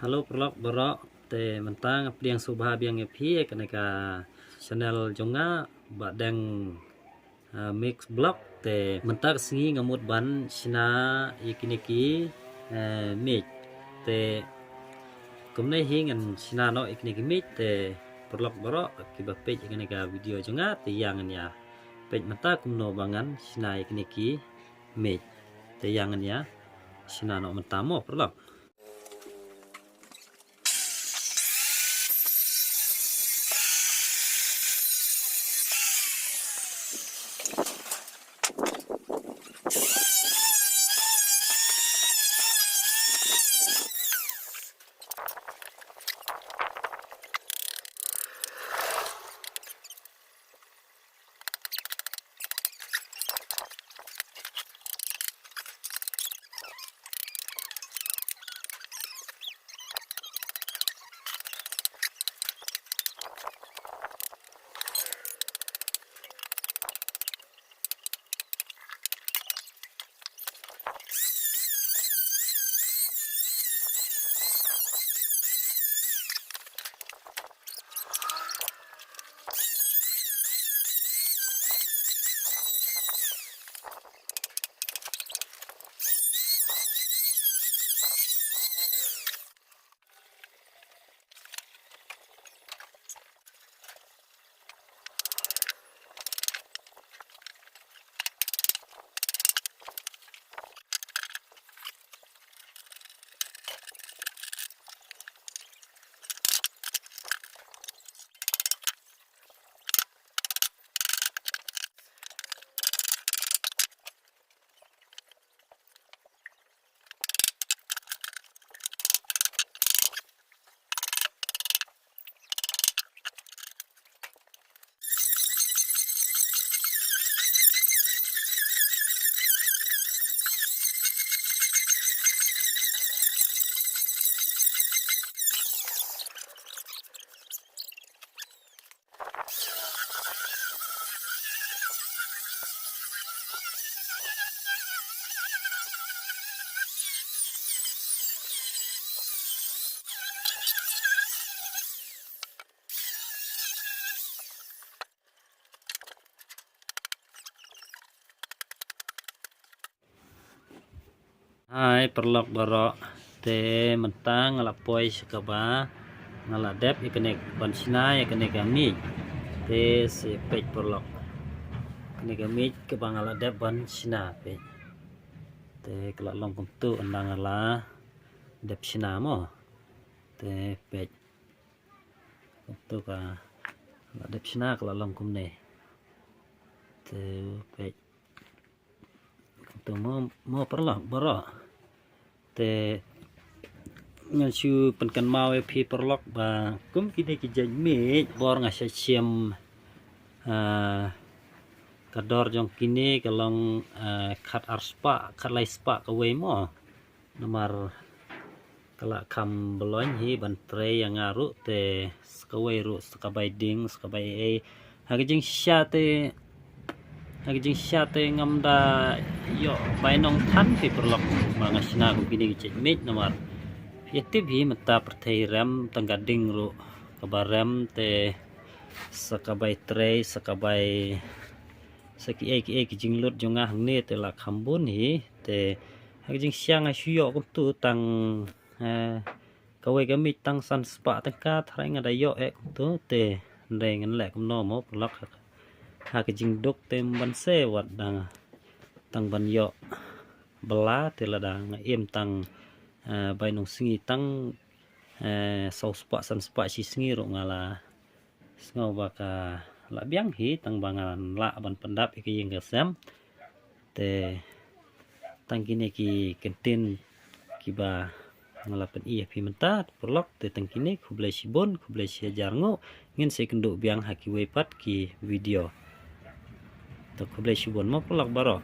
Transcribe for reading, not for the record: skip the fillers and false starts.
Halo perlok borok te mentang apliang subha biang epi kaneka channel jonga badeng mix blog te mentak singi ngamut ban sina ikiniki mix te kumne hingan sina no ikiniki mix te perlok borok kiba page kaneka video jonga te yangan ya page mentak kumno bangan sina ikiniki mix te yangan ya sina no mentamo perlok. Hai perlok borok te mentang ngalapoi sekaba ngaladep ikenek bansina ikenek kami te sepek perlok ikenek kami ke bangaladep bansina pe te kelak long kumtu andang ala dep sina mo te pek kumtu ka dep sina kelak long kumne te pek kumtu mo perlok borok te ngan siu penkan mau epi perlok ba kum kini kijaj me bor ngasya siam kador jong kini kalong khat arspa khat lai spa kawe mo nomor kala kam beloin hi bantre yang ngaru te skawe ru skabai ding skabai hagijing syate ngamda yo bainong than pi perlok mangasina ku kini kijaj me nomor Yatib hi mata perthai rem tanggading ru kabarem te sakabai tray sakabai saki kijing lut jonga hangne te la khambun hi te hajing siang asyo kum tu tang kawe kami tang san spa tangka thrai ngada yo kum tu te rengan le kum no mo plok ha kijing dok te ban se wat dang tang ban yo bela te la dang em tang bai nong singi tang sau spa san spa si singi ro ngala ngau baka la biang hi tang bangan la ban pendap iki yang kesem te tang kini ki kentin kiba ngala pen i pi menta perlok te tang kini kublai sibon kublai siajar ngo ngin se kenduk biang haki wepat ki video to kublai sibon mo perlok baro